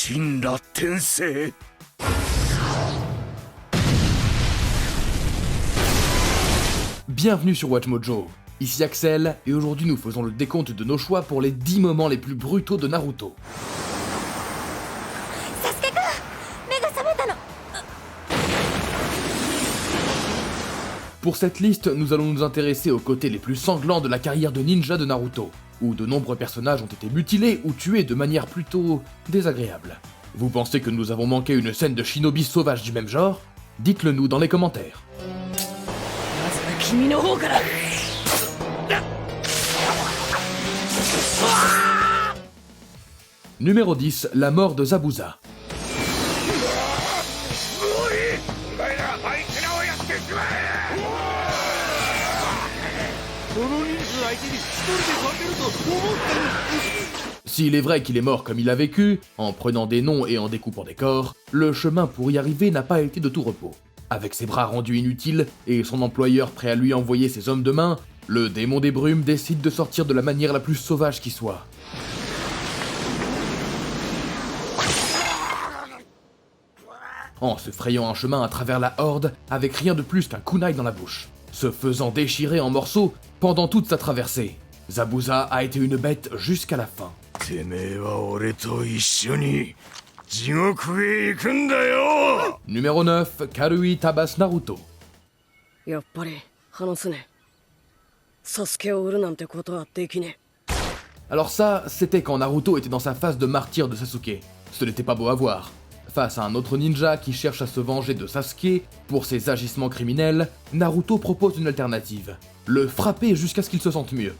Shinra Tensei. Bienvenue sur Watch Mojo, ici Axel, et aujourd'hui nous faisons le décompte de nos choix pour les 10 moments les plus brutaux de Naruto. Pour cette liste, nous allons nous intéresser aux côtés les plus sanglants de la carrière de ninja de Naruto, où de nombreux personnages ont été mutilés ou tués de manière plutôt désagréable. Vous pensez que nous avons manqué une scène de shinobi sauvage du même genre? Dites-le nous dans les commentaires. Numéro 10, la mort de Zabuza. S'il est vrai qu'il est mort comme il a vécu, en prenant des noms et en découpant des corps, le chemin pour y arriver n'a pas été de tout repos. Avec ses bras rendus inutiles et son employeur prêt à lui envoyer ses hommes de main, le démon des brumes décide de sortir de la manière la plus sauvage qui soit. En se frayant un chemin à travers la horde avec rien de plus qu'un kunai dans la bouche, se faisant déchirer en morceaux pendant toute sa traversée. Zabuza a été une bête jusqu'à la fin. Numéro 9, Karui tabasse Naruto. Alors ça, c'était quand Naruto était dans sa phase de martyr de Sasuke. Ce n'était pas beau à voir. Face à un autre ninja qui cherche à se venger de Sasuke pour ses agissements criminels, Naruto propose une alternative. Le frapper jusqu'à ce qu'il se sente mieux.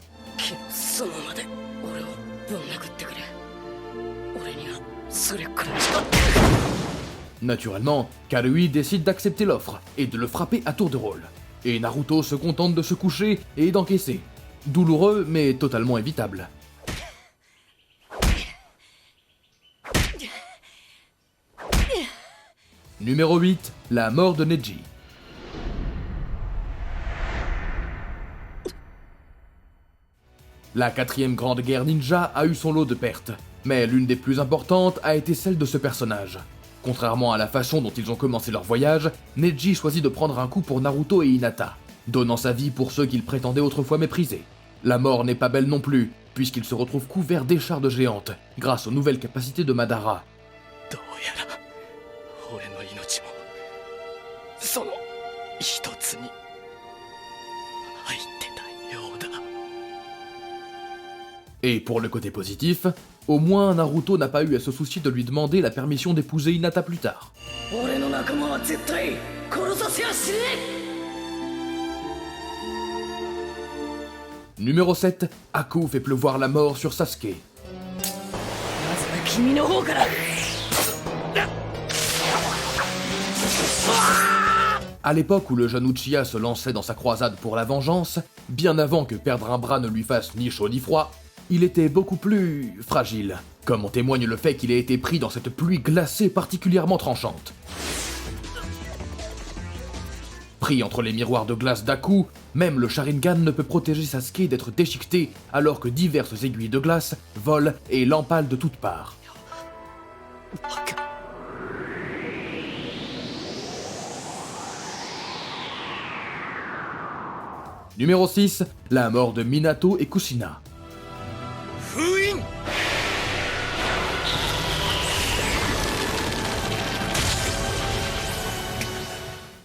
Naturellement, Karui décide d'accepter l'offre et de le frapper à tour de rôle. Et Naruto se contente de se coucher et d'encaisser. Douloureux, mais totalement évitable. Numéro 8, la mort de Neji. La 4ème grande guerre ninja a eu son lot de pertes, mais l'une des plus importantes a été celle de ce personnage. Contrairement à la façon dont ils ont commencé leur voyage, Neji choisit de prendre un coup pour Naruto et Hinata, donnant sa vie pour ceux qu'il prétendait autrefois mépriser. La mort n'est pas belle non plus, puisqu'il se retrouve couvert d'échardes géantes, grâce aux nouvelles capacités de Madara. Et pour le côté positif, au moins Naruto n'a pas eu à se soucier de lui demander la permission d'épouser Hinata plus tard. Numéro 7, Aku fait pleuvoir la mort sur Sasuke. À l'époque où le jeune Uchiha se lançait dans sa croisade pour la vengeance, bien avant que perdre un bras ne lui fasse ni chaud ni froid, il était beaucoup plus fragile, comme en témoigne le fait qu'il ait été pris dans cette pluie glacée particulièrement tranchante. Pris entre les miroirs de glace d'Aku, même le Sharingan ne peut protéger Sasuke d'être déchiqueté alors que diverses aiguilles de glace volent et l'empalent de toutes parts. Numéro 6, la mort de Minato et Kushina.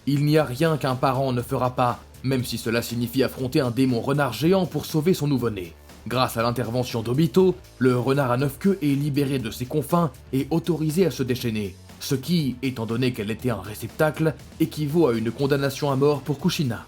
Il n'y a rien qu'un parent ne fera pas, même si cela signifie affronter un démon renard géant pour sauver son nouveau-né. Grâce à l'intervention d'Obito, le renard à 9 queues est libéré de ses confins et autorisé à se déchaîner, ce qui, étant donné qu'elle était un réceptacle, équivaut à une condamnation à mort pour Kushina.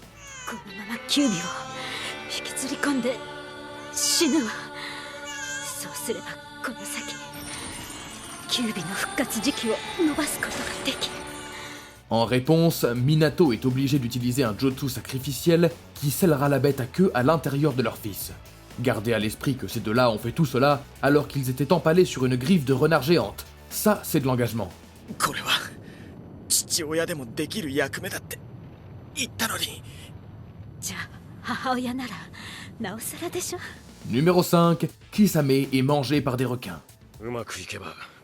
En réponse, Minato est obligé d'utiliser un jutsu sacrificiel qui scellera la bête à queue à l'intérieur de leur fils. Gardez à l'esprit que ces deux-là ont fait tout cela alors qu'ils étaient empalés sur une griffe de renard géante. Ça, c'est de l'engagement. Numéro 5, Kisame est mangé par des requins.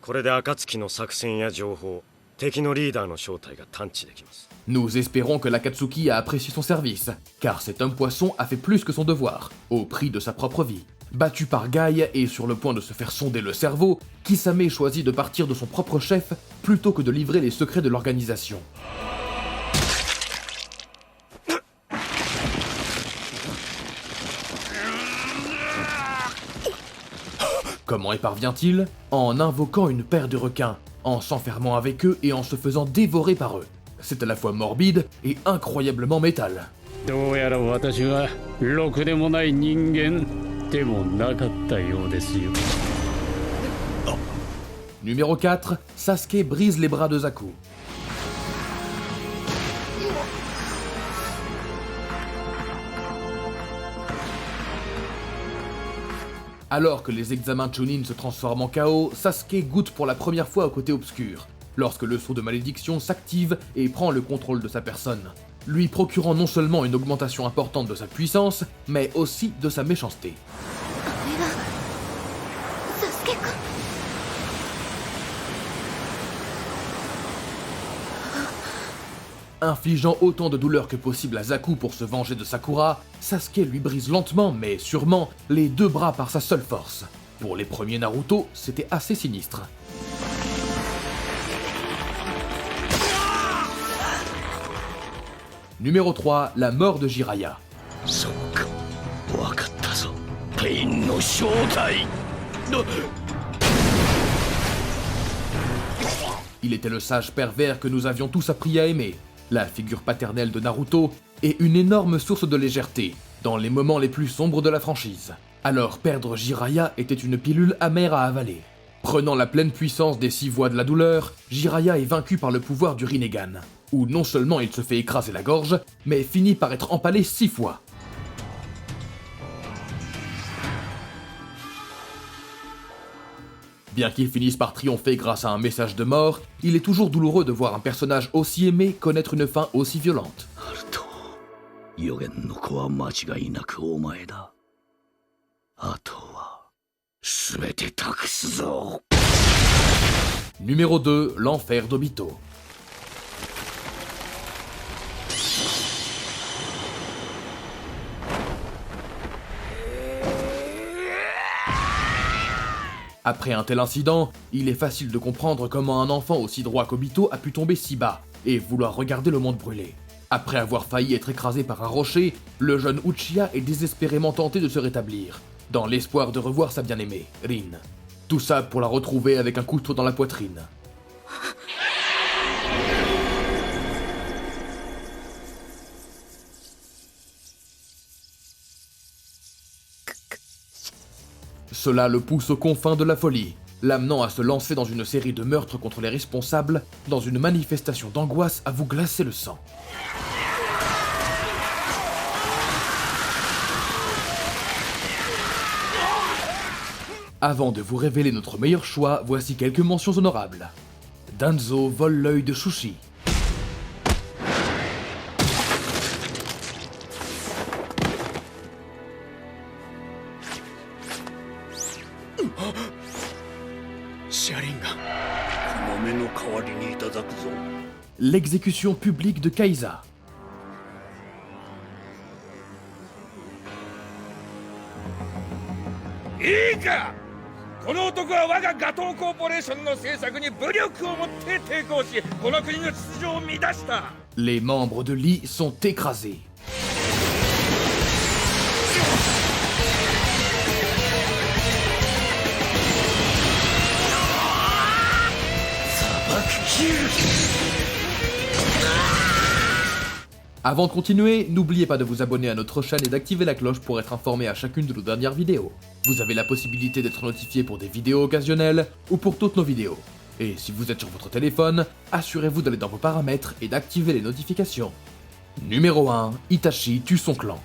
これで暁の作戦や情報、敵のリーダーの正体が探知できます。 Nous espérons que l'Akatsuki a apprécié son service, car cet homme poisson a fait plus que son devoir, au prix de sa propre vie. Battu par Guy et sur le point de se faire sonder le cerveau, Kisame choisit de partir de son propre chef plutôt que de livrer les secrets de l'organisation. Comment y parvient-il? En invoquant une paire de requins, en s'enfermant avec eux et en se faisant dévorer par eux. C'est à la fois morbide et incroyablement métal. どうやら私はろくでもない人間でもなかったようですよ。 Numéro 4, Sasuke brise les bras de Zaku. Alors que les examens Chunin se transforment en chaos, Sasuke goûte pour la première fois au côté obscur, lorsque le sceau de malédiction s'active et prend le contrôle de sa personne, lui procurant non seulement une augmentation importante de sa puissance, mais aussi de sa méchanceté. Infligeant autant de douleur que possible à Zaku pour se venger de Sakura, Sasuke lui brise lentement mais sûrement les deux bras par sa seule force. Pour les premiers Naruto, c'était assez sinistre. Numéro 3, la mort de Jiraiya. Il était le sage pervers que nous avions tous appris à aimer, la figure paternelle de Naruto, et une énorme source de légèreté, dans les moments les plus sombres de la franchise. Alors perdre Jiraiya était une pilule amère à avaler. Prenant la pleine puissance des 6 voies de la douleur, Jiraiya est vaincu par le pouvoir du Rinnegan, où non seulement il se fait écraser la gorge, mais finit par être empalé 6 fois. Bien qu'il finisse par triompher grâce à un message de mort, il est toujours douloureux de voir un personnage aussi aimé connaître une fin aussi violente. Numéro 2, l'enfer d'Obito. Après un tel incident, il est facile de comprendre comment un enfant aussi droit qu'Obito a pu tomber si bas et vouloir regarder le monde brûler. Après avoir failli être écrasé par un rocher, le jeune Uchiha est désespérément tenté de se rétablir, dans l'espoir de revoir sa bien-aimée, Rin. Tout ça pour la retrouver avec un couteau dans la poitrine. Cela le pousse aux confins de la folie, l'amenant à se lancer dans une série de meurtres contre les responsables, dans une manifestation d'angoisse à vous glacer le sang. Avant de vous révéler notre meilleur choix, voici quelques mentions honorables. Danzo vole l'œil de Shushi. L'exécution publique de Kaiza. Les membres de Lee sont écrasés. Avant de continuer, n'oubliez pas de vous abonner à notre chaîne et d'activer la cloche pour être informé à chacune de nos dernières vidéos. Vous avez la possibilité d'être notifié pour des vidéos occasionnelles ou pour toutes nos vidéos. Et si vous êtes sur votre téléphone, assurez-vous d'aller dans vos paramètres et d'activer les notifications. Numéro 1, Itachi tue son clan.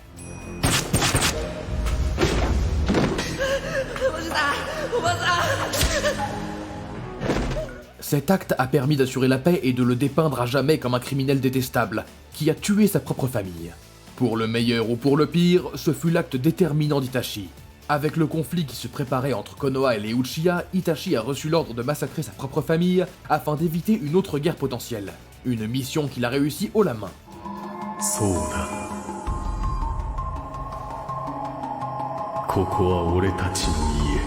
Cet acte a permis d'assurer la paix et de le dépeindre à jamais comme un criminel détestable, qui a tué sa propre famille. Pour le meilleur ou pour le pire, ce fut l'acte déterminant d'Itachi. Avec le conflit qui se préparait entre Konoha et les Uchiha, Itachi a reçu l'ordre de massacrer sa propre famille afin d'éviter une autre guerre potentielle. Une mission qu'il a réussi haut la main. そうだここは俺たちの家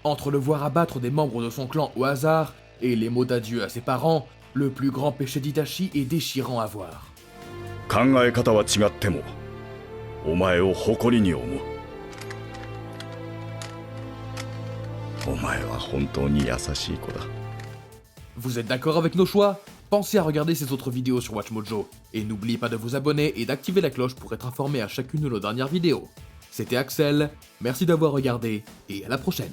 Entre le voir abattre des membres de son clan au hasard et les mots d'adieu à ses parents, le plus grand péché d'Itachi est déchirant à voir. 考え方は違ってもお前を誇りに思うお前は本当に優しい子だ Vous êtes d'accord avec nos choix? Pensez à regarder ces autres vidéos sur WatchMojo, et n'oubliez pas de vous abonner et d'activer la cloche pour être informé à chacune de nos dernières vidéos. C'était Axel, merci d'avoir regardé, et à la prochaine.